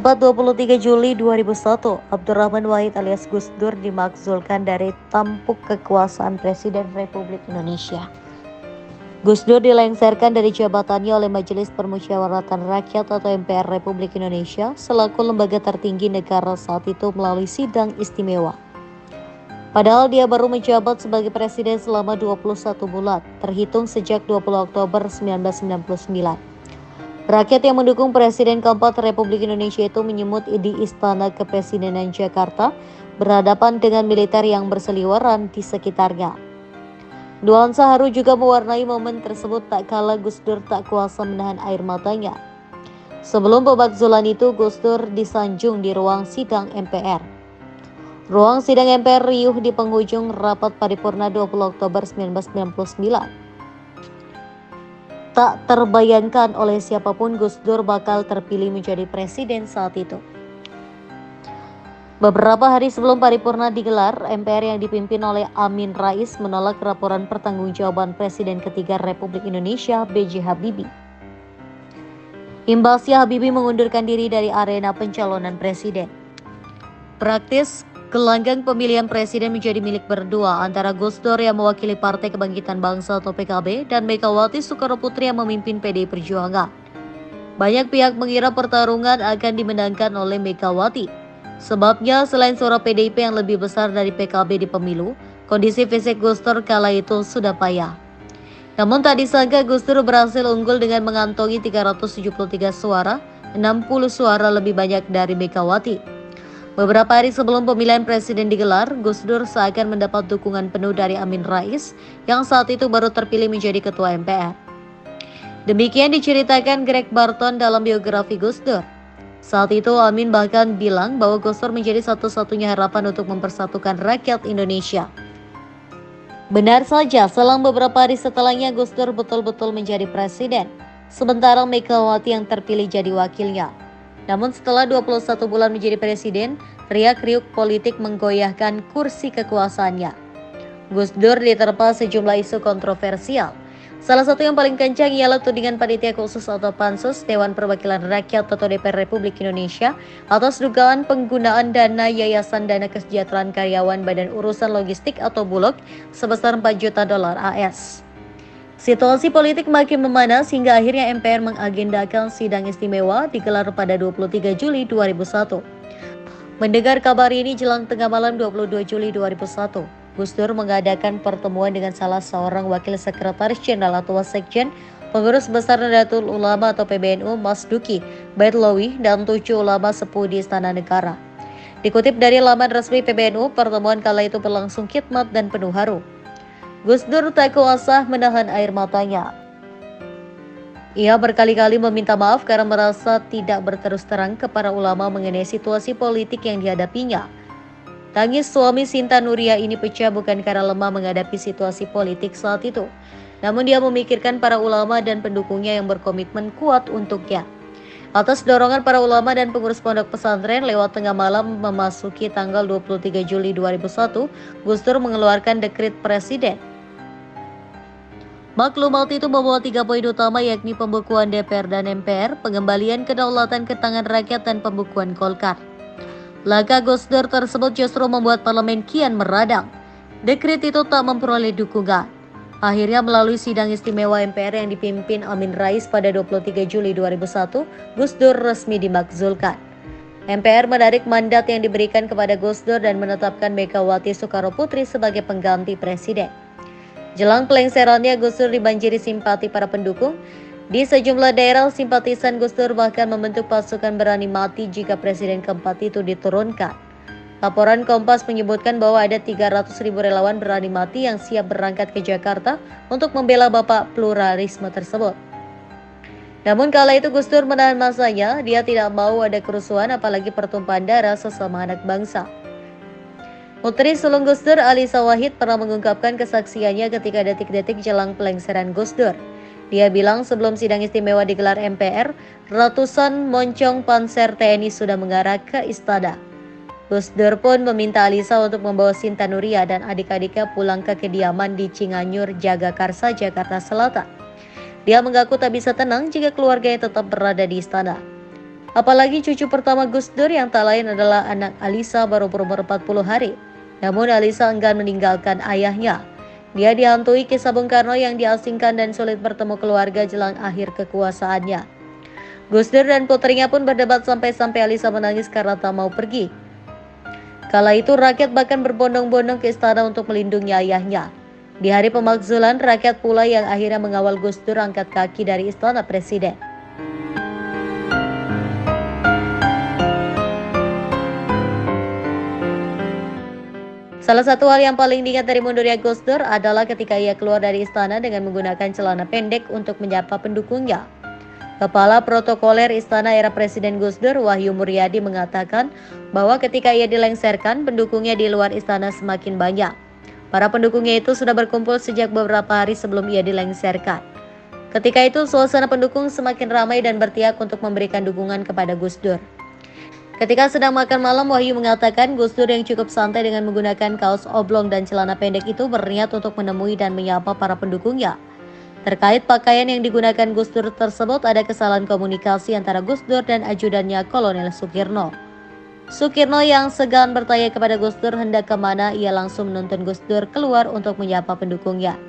Tepat 23 Juli 2001, Abdurrahman Wahid alias Gus Dur dimakzulkan dari tampuk kekuasaan Presiden Republik Indonesia. Gus Dur dilengsarkan dari jabatannya oleh Majelis Permusyawaratan Rakyat atau MPR Republik Indonesia selaku lembaga tertinggi negara saat itu melalui sidang istimewa. Padahal dia baru menjabat sebagai presiden selama 21 bulan, terhitung sejak 20 Oktober 1999. Rakyat yang mendukung Presiden keempat Republik Indonesia itu menyemut di Istana Kepresidenan Jakarta berhadapan dengan militer yang berseliweran di sekitarnya. Nuansa haru juga mewarnai momen tersebut tak kala Gus Dur tak kuasa menahan air matanya. Sebelum pemakzulan itu, Gus Dur disanjung di ruang sidang MPR. Ruang sidang MPR riuh di penghujung rapat paripurna 20 Oktober 1999. Tak terbayangkan oleh siapapun Gus Dur bakal terpilih menjadi presiden saat itu. Beberapa hari sebelum paripurna digelar, MPR yang dipimpin oleh Amin Rais menolak laporan pertanggungjawaban Presiden ketiga Republik Indonesia B.J. Habibie. Imbasnya Habibie mengundurkan diri dari arena pencalonan presiden. Praktis, gelanggang pemilihan presiden menjadi milik berdua antara Gus Dur yang mewakili Partai Kebangkitan Bangsa atau PKB dan Megawati Soekarnoputri yang memimpin PDI Perjuangan. Banyak pihak mengira pertarungan akan dimenangkan oleh Megawati. Sebabnya selain suara PDIP yang lebih besar dari PKB di pemilu, kondisi fisik Gus Dur kala itu sudah payah. Namun tak disangka Gus Dur berhasil unggul dengan mengantongi 373 suara, 60 suara lebih banyak dari Megawati. Beberapa hari sebelum pemilihan presiden digelar, Gus Dur seakan mendapat dukungan penuh dari Amin Rais yang saat itu baru terpilih menjadi ketua MPR. Demikian diceritakan Greg Barton dalam biografi Gus Dur. Saat itu Amin bahkan bilang bahwa Gus Dur menjadi satu-satunya harapan untuk mempersatukan rakyat Indonesia. Benar saja, selang beberapa hari setelahnya Gus Dur betul-betul menjadi presiden, sementara Megawati yang terpilih jadi wakilnya. Namun setelah 21 bulan menjadi presiden, riak-riuk politik menggoyahkan kursi kekuasaannya. Gus Dur diterpa sejumlah isu kontroversial. Salah satu yang paling kencang ialah tudingan Panitia Khusus atau Pansus Dewan Perwakilan Rakyat atau DPR Republik Indonesia atas dugaan penggunaan dana Yayasan Dana Kesejahteraan Karyawan Badan Urusan Logistik atau Bulog sebesar 4 juta dolar AS. Situasi politik makin memanas hingga akhirnya MPR mengagendakan sidang istimewa digelar pada 23 Juli 2001. Mendengar kabar ini jelang tengah malam 22 Juli 2001, Gus Dur mengadakan pertemuan dengan salah seorang wakil sekretaris jenderal atau Wasekjen, pengurus besar Nahdlatul Ulama atau PBNU Mas Duki Baitlawi dan 7 ulama sepuh di Istana Negara. Dikutip dari laman resmi PBNU, pertemuan kala itu berlangsung khidmat dan penuh haru. Gus Dur tak kuasa menahan air matanya. Ia berkali-kali meminta maaf karena merasa tidak berterus terang kepada ulama mengenai situasi politik yang dihadapinya. Tangis suami Sinta Nuria ini pecah bukan karena lemah menghadapi situasi politik saat itu, namun dia memikirkan para ulama dan pendukungnya yang berkomitmen kuat untuknya. Atas dorongan para ulama dan pengurus pondok pesantren, lewat tengah malam memasuki tanggal 23 Juli 2001, Gus Dur mengeluarkan dekret presiden. Maklumat itu membawa 3 poin utama, yakni pembekuan DPR dan MPR, pengembalian kedaulatan ke tangan rakyat, dan pembukuan Golkar. Langkah Gus Dur tersebut justru membuat parlemen kian meradang. Dekret itu tak memperoleh dukungan. Akhirnya melalui sidang istimewa MPR yang dipimpin Amin Rais pada 23 Juli 2001, Gus Dur resmi dimakzulkan. MPR menarik mandat yang diberikan kepada Gus Dur dan menetapkan Megawati Soekarnoputri sebagai pengganti presiden. Jelang pelengserannya, Gus Dur dibanjiri simpati para pendukung. Di sejumlah daerah, simpatisan Gus Dur bahkan membentuk pasukan berani mati jika presiden keempat itu diturunkan. Laporan Kompas menyebutkan bahwa ada 300.000 relawan berani mati yang siap berangkat ke Jakarta untuk membela bapak pluralisme tersebut. Namun kala itu Gus Dur menahan masanya, dia tidak mau ada kerusuhan apalagi pertumpahan darah sesama anak bangsa. Putri sulung Gus Dur, Alisa Wahid, pernah mengungkapkan kesaksiannya ketika detik-detik jelang pelengseran Gus Dur. Dia bilang sebelum sidang istimewa digelar MPR, ratusan moncong panser TNI sudah mengarah ke istana. Gus Dur pun meminta Alisa untuk membawa Sinta Nuria dan adik-adiknya pulang ke kediaman di Cianjur, Jagakarsa, Jakarta Selatan. Dia mengaku tak bisa tenang jika keluarganya tetap berada di istana. Apalagi cucu pertama Gus Dur yang tak lain adalah anak Alisa baru berumur 40 hari. Namun Alisa enggan meninggalkan ayahnya. Dia dihantui kisah Bung Karno yang diasingkan dan sulit bertemu keluarga jelang akhir kekuasaannya. Gus Dur dan putrinya pun berdebat sampai-sampai Alisa menangis karena tak mau pergi. Kala itu rakyat bahkan berbondong-bondong ke istana untuk melindungi ayahnya. Di hari pemakzulan, rakyat pula yang akhirnya mengawal Gus Dur angkat kaki dari istana presiden. Salah satu hal yang paling diingat dari mundurnya Gus Dur adalah ketika ia keluar dari istana dengan menggunakan celana pendek untuk menyapa pendukungnya. Kepala Protokoler Istana era Presiden Gus Dur, Wahyu Muryadi, mengatakan bahwa ketika ia dilengsarkan, pendukungnya di luar istana semakin banyak. Para pendukungnya itu sudah berkumpul sejak beberapa hari sebelum ia dilengsarkan. Ketika itu, suasana pendukung semakin ramai dan berteriak untuk memberikan dukungan kepada Gus Dur. Ketika sedang makan malam, Wahyu mengatakan Gus Dur yang cukup santai dengan menggunakan kaos oblong dan celana pendek itu berniat untuk menemui dan menyapa para pendukungnya. Terkait pakaian yang digunakan Gus Dur tersebut, ada kesalahan komunikasi antara Gus Dur dan ajudannya Kolonel Sukirno. Sukirno yang segan bertanya kepada Gus Dur hendak kemana, ia langsung menuntun Gus Dur keluar untuk menyapa pendukungnya.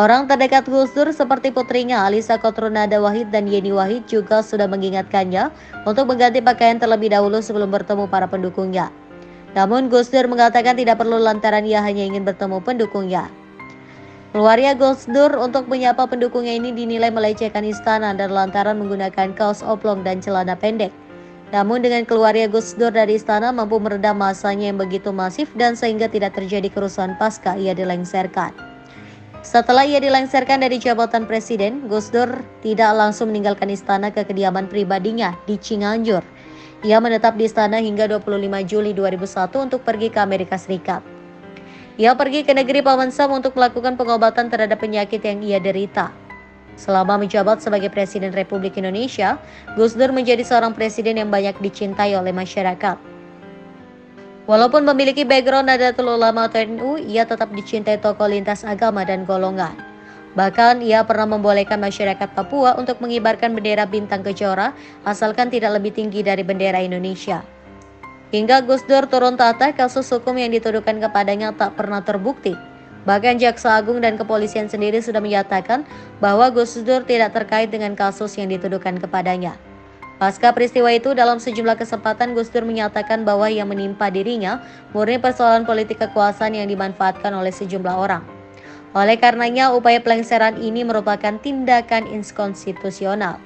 Orang terdekat Gus Dur seperti putrinya Alisa Kotrunada Wahid dan Yeni Wahid juga sudah mengingatkannya untuk mengganti pakaian terlebih dahulu sebelum bertemu para pendukungnya. Namun Gus Dur mengatakan tidak perlu lantaran ia hanya ingin bertemu pendukungnya. Keluarnya Gus Dur untuk menyapa pendukungnya ini dinilai melecehkan istana dan lantaran menggunakan kaos oblong dan celana pendek. Namun dengan keluarnya Gus Dur dari istana mampu meredam masanya yang begitu masif dan sehingga tidak terjadi kerusuhan pasca ia dilengsarkan. Setelah ia dilengsarkan dari jabatan presiden, Gus Dur tidak langsung meninggalkan istana ke kediaman pribadinya di Cianjur. Ia menetap di istana hingga 25 Juli 2001 untuk pergi ke Amerika Serikat. Ia pergi ke negeri Paman Sam untuk melakukan pengobatan terhadap penyakit yang ia derita. Selama menjabat sebagai Presiden Republik Indonesia, Gus Dur menjadi seorang presiden yang banyak dicintai oleh masyarakat. Walaupun memiliki background Nahdlatul Ulama atau NU, ia tetap dicintai tokoh lintas agama dan golongan. Bahkan ia pernah membolehkan masyarakat Papua untuk mengibarkan bendera bintang kejora asalkan tidak lebih tinggi dari bendera Indonesia. Hingga Gus Dur turun tahta, kasus hukum yang dituduhkan kepadanya tak pernah terbukti. Bahkan Jaksa Agung dan kepolisian sendiri sudah menyatakan bahwa Gus Dur tidak terkait dengan kasus yang dituduhkan kepadanya. Pasca peristiwa itu, dalam sejumlah kesempatan Gus Dur menyatakan bahwa yang menimpa dirinya murni persoalan politik kekuasaan yang dimanfaatkan oleh sejumlah orang. Oleh karenanya, upaya pelengseran ini merupakan tindakan inkonstitusional.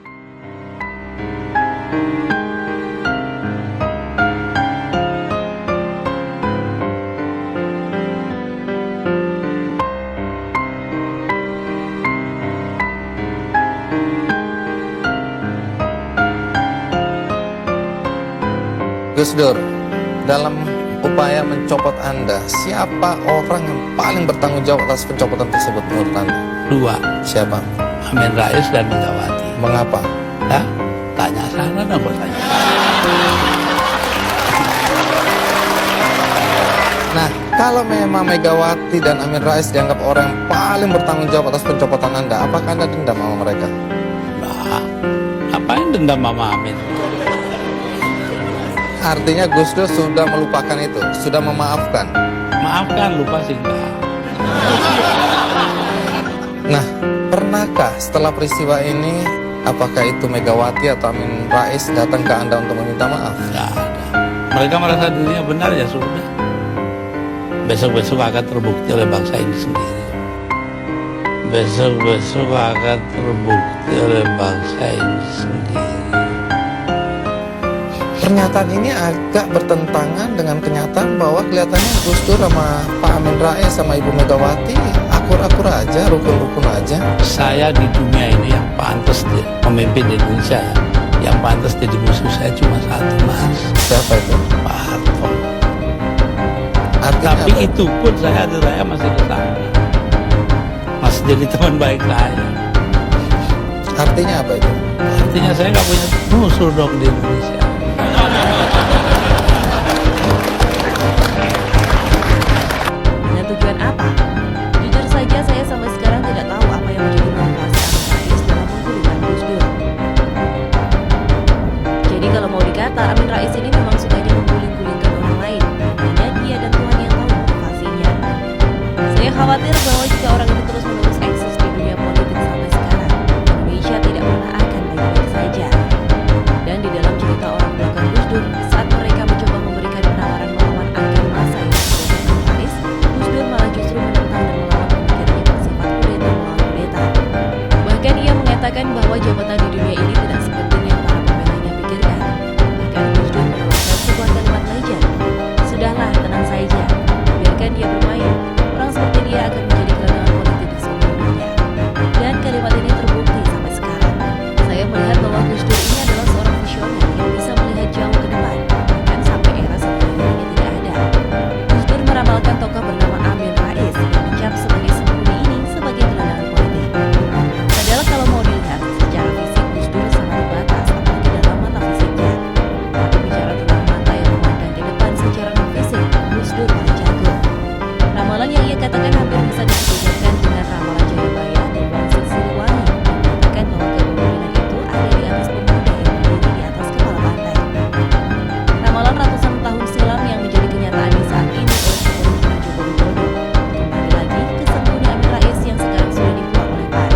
Gus Dur, dalam upaya mencopot Anda, siapa orang yang paling bertanggung jawab atas pencopotan tersebut menurut Anda? Dua, Siapa? Amin Rais dan Megawati. Mengapa? Hah? Tanya sana dong, bertanya. Nah, kalau memang Megawati dan Amin Rais dianggap orang yang paling bertanggung jawab atas pencopotan Anda, apakah Anda dendam sama mereka? Nah, ngapain dendam sama Amin? Artinya Gus Dur sudah melupakan itu, sudah memaafkan. Maafkan, lupa sih enggak. Nah, pernahkah setelah peristiwa ini, apakah itu Megawati atau Amin Rais datang ke Anda untuk meminta maaf? Enggak ada. Mereka merasa dirinya benar, ya sudah. Besok-besok akan terbukti oleh bangsa ini sendiri. Besok-besok akan terbukti oleh bangsa ini sendiri. Pernyataan ini agak bertentangan dengan kenyataan bahwa kelihatannya Gus Dur sama Pak Amin Rais sama Ibu Megawati akur-akur aja, rukun-rukun aja. Saya di dunia ini yang pantas memimpin Indonesia, yang pantas jadi musuh saya cuma satu, Mas. Siapa itu? Pak Harto. Artinya Tapi apa? itu pun saya masih kesana, masih jadi teman baik saya. Artinya apa itu? Artinya saya nggak punya musuh dong di Indonesia. Dengan tujuan apa? Jujur saja saya sampai sekarang tidak tahu apa yang menjadi motivasi Amin Rais dalam menggulingkan Gus Dur. khawatir bahwa jika orang itu terus-menerus eksis di dunia politik sampai sekarang, Indonesia tidak pernah akan baik-baik saja. Dan di dalam cerita orang belakang Gus Dur, saat mereka mencoba memberikan penawaran melawan anggaran massa yang disebut Amin Rais, Gus Dur malah justru menentang dan melawan pemikirannya bersifat kudeta melawan kudeta. Bahkan ia mengatakan bahwa jabatan di dunia ini tidak sepenting yang para pembelanya pikirkan. Bahkan Gus Dur mengeluarkan sebuah kalimat legend, "Sudahlah, tenang saja, biarkan dia bermain. Orang seperti dia akan menjadi gelandang politik di seluruh dunia." Dan kalimat ini terbukti sampai sekarang. Saya melihat bahwa Gus Dur ini adalah seorang visioner yang bisa melihat jauh ke depan, bahkan sampai era setelah dirinya tidak ada. Gus Dur meramalkan tokoh bernama Amin Rais yang dicap sebagai sembunyi ini sebagai gelandangan politik. Padahal kalau mau dilihat secara fisik, Gus Dur sangat terbatas, apalagi dalam mata fisiknya. Tapi bicara tentang mata yang memandang ke depan secara non-fisik, Gus Dur paling jago. Ramalan yang ia katakan hampir bisa disesuaikan dengan ramalan Jayabaya dan Wangsit Siliwangi yang mengatakan bahwa kepemimpinan itu ada di atas pemuda yang berdiri di atas kepala banteng. Ramalan ratusan tahun silam yang menjadi kenyataan di saat ini oleh kepemimpinan Joko Widodo. Kembali lagi ke sembunyi Amin Rais yang sekarang sudah dibuang oleh PAN.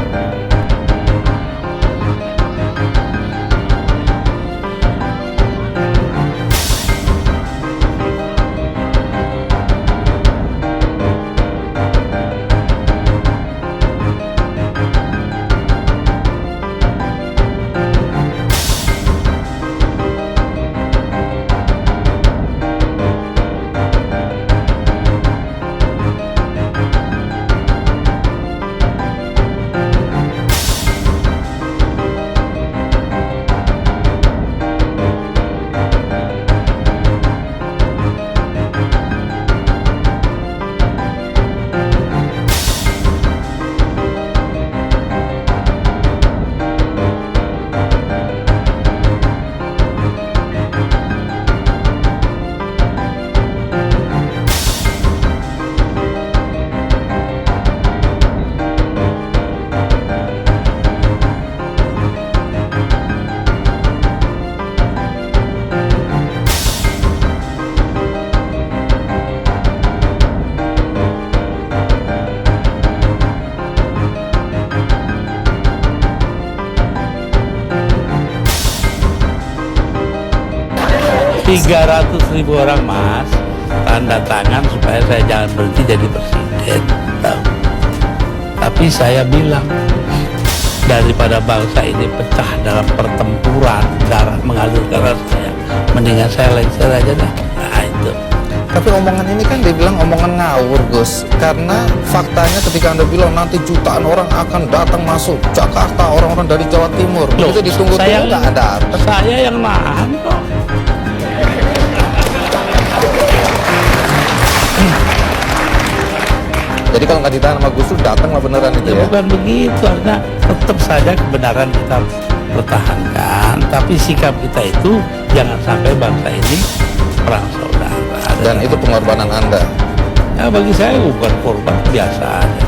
.300.000 orang mas tanda tangan supaya saya jangan berhenti jadi presiden. Tahu. Tapi saya bilang daripada bangsa ini pecah dalam pertempuran darah mengalir darah saya, mendingan saya lengser aja deh. Nah itu. Tapi omongan ini kan dibilang omongan ngawur, Gus. Karena faktanya ketika Anda bilang nanti jutaan orang akan datang masuk Jakarta, orang-orang dari Jawa Timur, Loh, itu ditunggu-tunggu nggak ada. Saya yang nahan kok. Jadi kalau nggak ditahan sama Gus Dur, datanglah beneran itu ya? Bukan begitu, karena tetap saja kebenaran kita harus pertahankan. Tapi sikap kita itu jangan sampai bangsa ini perang saudara. Dan itu pengorbanan Anda. Ya bagi saya bukan korban, biasa aja.